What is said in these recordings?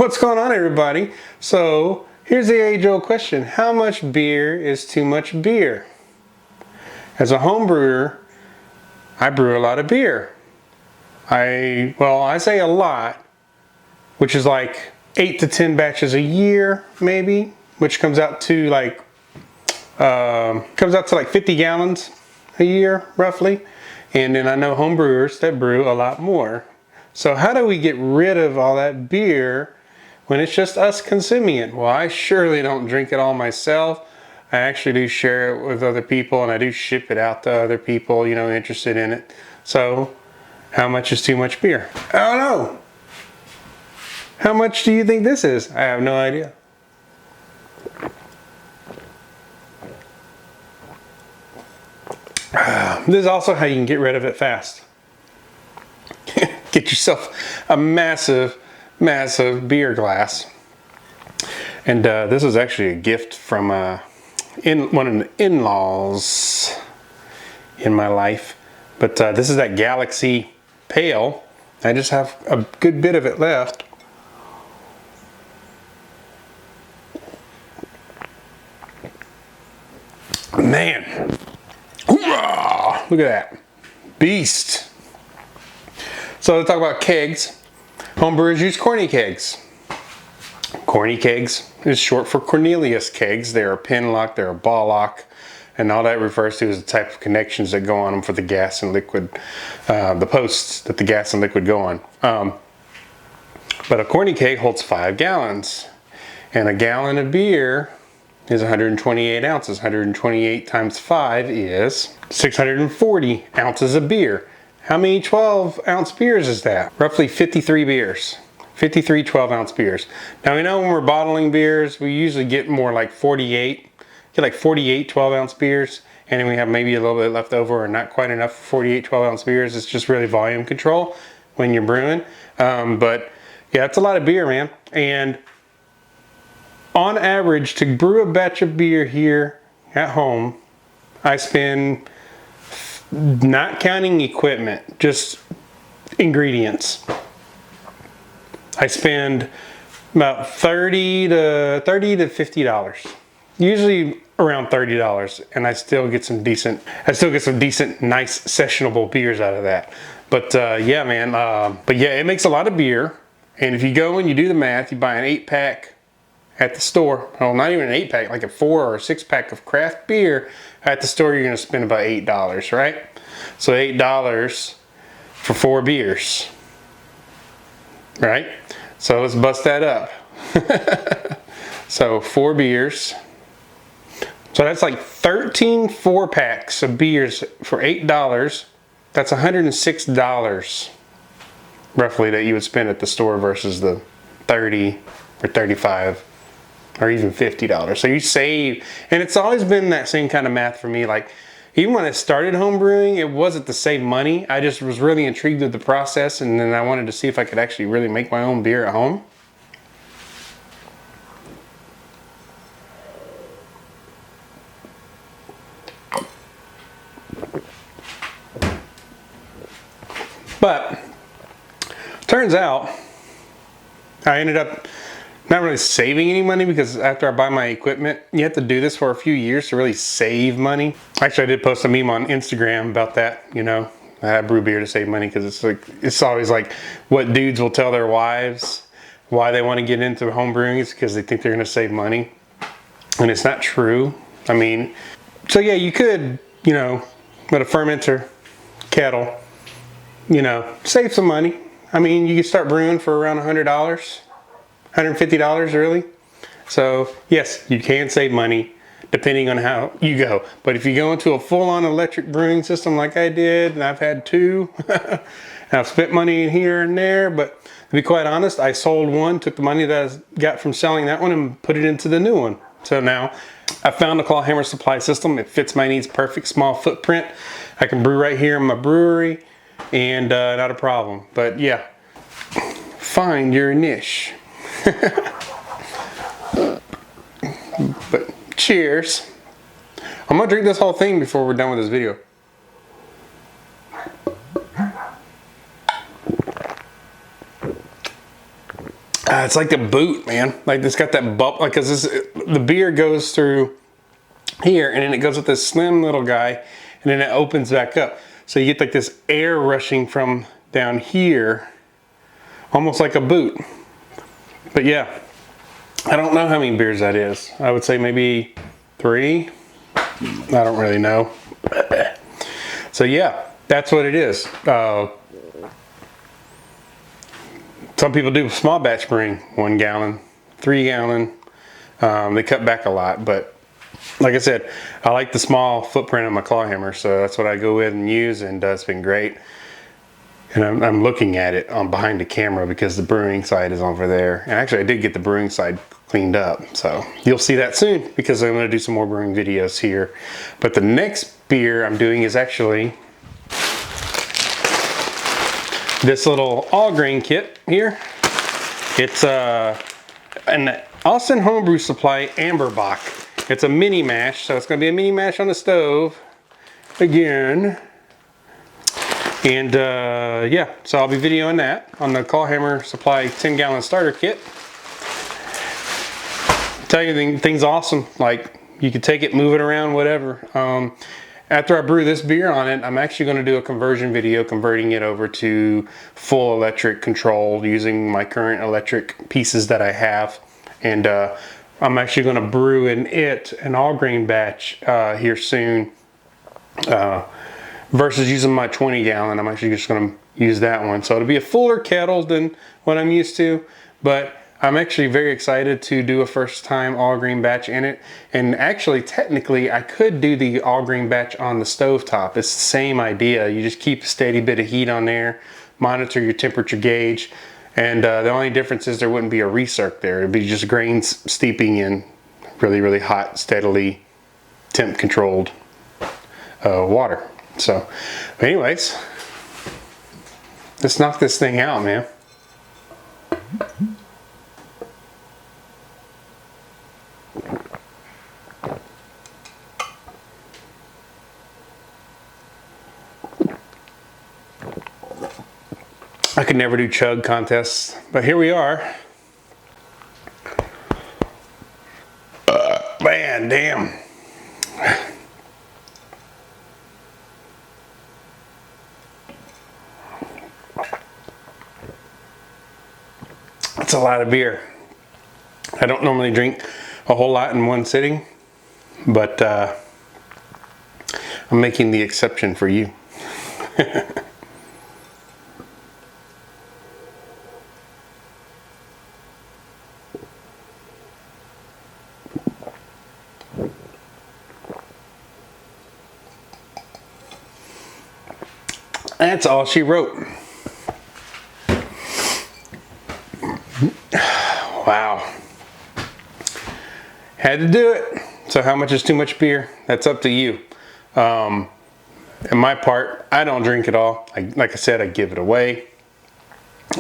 What's going on, everybody? So here's the age-old question: how much beer is too much beer? As a home brewer, I brew a lot of beer. I say a lot, which is like 8 to 10 batches a year, maybe, which comes out to like 50 gallons a year, roughly. And then I know home brewers that brew a lot more. So how do we get rid of all that beer when it's just us consuming it? Well, I surely don't drink it all myself. I actually do share it with other people, and I do ship it out to other people, you know, interested in it. So how much is too much beer? I don't know. How much do you think this is? I have no idea. This is also how you can get rid of it fast. Get yourself a massive beer glass. And this was actually a gift from one of the in-laws in my life. But this is that Galaxy Pale. I just have a good bit of it left. Man, hoorah! Look at that beast. So let's talk about kegs. Homebrewers use corny kegs. Corny kegs is short for Cornelius kegs. They're a pin lock, they're a ball lock, and all that refers to is the type of connections that go on them for the gas and liquid, the posts that the gas and liquid go on. But a corny keg holds 5 gallons, and a gallon of beer is 128 ounces. 128 times 5 is 640 ounces of beer. How many 12-ounce beers is that? Roughly 53 beers. 53 12-ounce beers. Now we know when we're bottling beers, we usually get more like 48. Get like 48 12-ounce beers, and then we have maybe a little bit left over or not quite enough for 48 12-ounce beers. It's just really volume control when you're brewing. But yeah, it's a lot of beer, man. And on average, to brew a batch of beer here at home, I spend, not counting equipment, just ingredients, I spend about $30 to $50. Usually around $30, and I still get some decent, nice sessionable beers out of that. But yeah, man. But yeah, it makes a lot of beer. And if you go and you do the math, you buy an 8-pack at the store. Well, not even an 8-pack, like a 4 or 6-pack of craft beer at the store, you're gonna spend about $8, right? So $8 for 4 beers, right? So let's bust that up. So 4 beers. So that's like 13 4-packs of beers for $8. That's $106 roughly that you would spend at the store versus the 30 or 35 or even $50. So you save, and it's always been that same kind of math for me. Like, even when I started home brewing, it wasn't to save money. I just was really intrigued with the process, and then I wanted to see if I could actually really make my own beer at home. But turns out I ended up not really saving any money, because after I buy my equipment, you have to do this for a few years to really save money. Actually, I did post a meme on Instagram about that. You know, I brew beer to save money, because it's always like what dudes will tell their wives why they want to get into home brewing is because they think they're going to save money, and it's not true. I mean, so yeah, you could, you know, with a fermenter kettle, you know, save some money. I mean, you can start brewing for around $100, $150 really. So yes, you can save money depending on how you go. But if you go into a full-on electric brewing system like I did, and I've had 2, and I've spent money in here and there, but to be quite honest, I sold one, took the money that I got from selling that one and put it into the new one. So now I found a claw hammer supply system. It fits my needs perfect, small footprint. I can brew right here in my brewery, and not a problem. But yeah, find your niche. But cheers. I'm gonna drink this whole thing before we're done with this video. It's like the boot, man. Like it's got that bump, like because the beer goes through here and then it goes with this slim little guy and then it opens back up. So you get like this air rushing from down here, almost like a boot. But yeah, I don't know how many beers that is. I would say maybe 3. I don't really know. So yeah, that's what it is. Some people do small batch brewing, 1 gallon, 3 gallon. They cut back a lot, but like I said, I like the small footprint of my claw hammer, so that's what I go with and use, and it's been great. And I'm looking at it on behind the camera because the brewing side is over there. And actually I did get the brewing side cleaned up, so you'll see that soon because I'm going to do some more brewing videos here. But the next beer I'm doing is actually this little all grain kit here. It's an Austin Homebrew Supply Amber Bock. It's a mini mash, so it's going to be a mini mash on the stove again. And yeah, so I'll be videoing that on the Claw Hammer Supply 10-gallon starter kit. Tell you things awesome. Like you could take it, move it around, whatever. After I brew this beer on it, I'm actually going to do a conversion video converting it over to full electric control using my current electric pieces that I have. And I'm actually going to brew in it an all grain batch here soon. Versus using my 20 gallon, I'm actually just going to use that one. So it'll be a fuller kettle than what I'm used to, but I'm actually very excited to do a first time all grain batch in it. And actually, technically, I could do the all grain batch on the stovetop. It's the same idea. You just keep a steady bit of heat on there, monitor your temperature gauge, and the only difference is there wouldn't be a recirc there. It'd be just grains steeping in really, really hot, steadily temp controlled water. So, anyways, let's knock this thing out, man. I could never do chug contests, but here we are. Man, damn. That's a lot of beer. I don't normally drink a whole lot in one sitting, but I'm making the exception for you. That's all she wrote. Wow. Had to do it. So how much is too much beer? That's up to you. In my part, I don't drink it all. Like I said, I give it away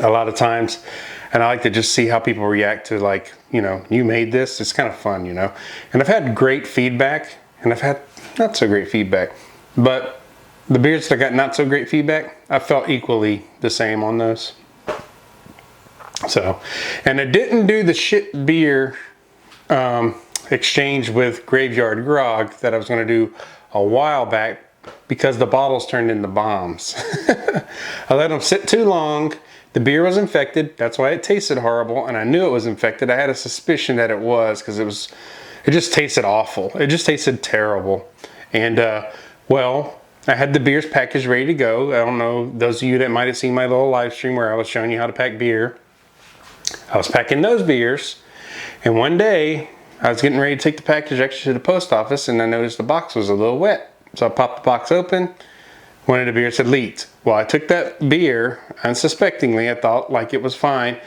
a lot of times. And I like to just see how people react to, like, you know, you made this. It's kind of fun, you know. And I've had great feedback and I've had not so great feedback. But the beers that got not so great feedback, I felt equally the same on those. So, and I didn't do the shit beer exchange with Graveyard Grog that I was going to do a while back because the bottles turned into bombs. I let them sit too long. The beer was infected. That's why it tasted horrible, and I knew it was infected. I had a suspicion that it was because it just tasted awful. It just tasted terrible. And well, I had the beers packaged ready to go. I don't know, those of you that might have seen my little live stream where I was showing you how to pack beer. I was packing those beers, and one day I was getting ready to take the package actually to the post office, and I noticed the box was a little wet. So I popped the box open. One of the beers had leaked. Well, I took that beer, unsuspectingly, I thought like it was fine,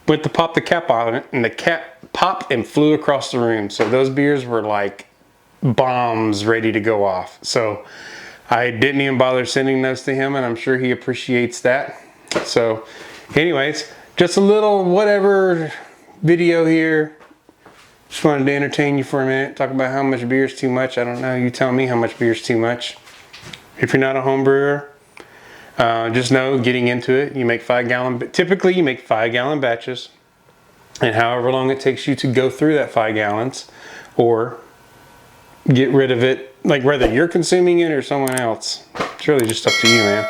went to pop the cap on it, and the cap popped and flew across the room. So those beers were like bombs ready to go off. So I didn't even bother sending those to him, and I'm sure he appreciates that. So anyways, just a little whatever video here. Just wanted to entertain you for a minute, talk about how much beer is too much. I don't know, you tell me how much beer is too much. If you're not a home brewer, just know getting into it, you make 5 gallon, typically you make 5 gallon batches. And however long it takes you to go through that 5 gallons or get rid of it, like whether you're consuming it or someone else, it's really just up to you, man.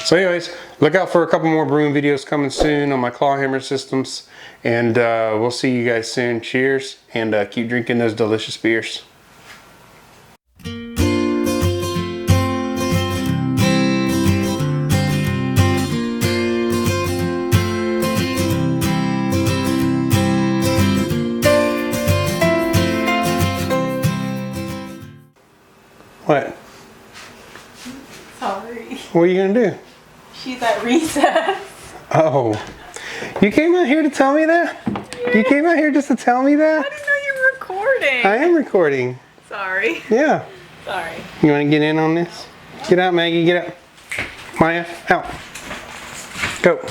So anyways, look out for a couple more brewing videos coming soon on my claw hammer systems, and we'll see you guys soon. Cheers, and keep drinking those delicious beers. What? Sorry. What are you gonna do? She's at recess. Oh, you came out here to tell me that? You came out here just to tell me that? I didn't know you were recording. I am recording. Sorry. Yeah. Sorry. You want to get in on this? Get out, Maggie. Get out. Maya, out. Go.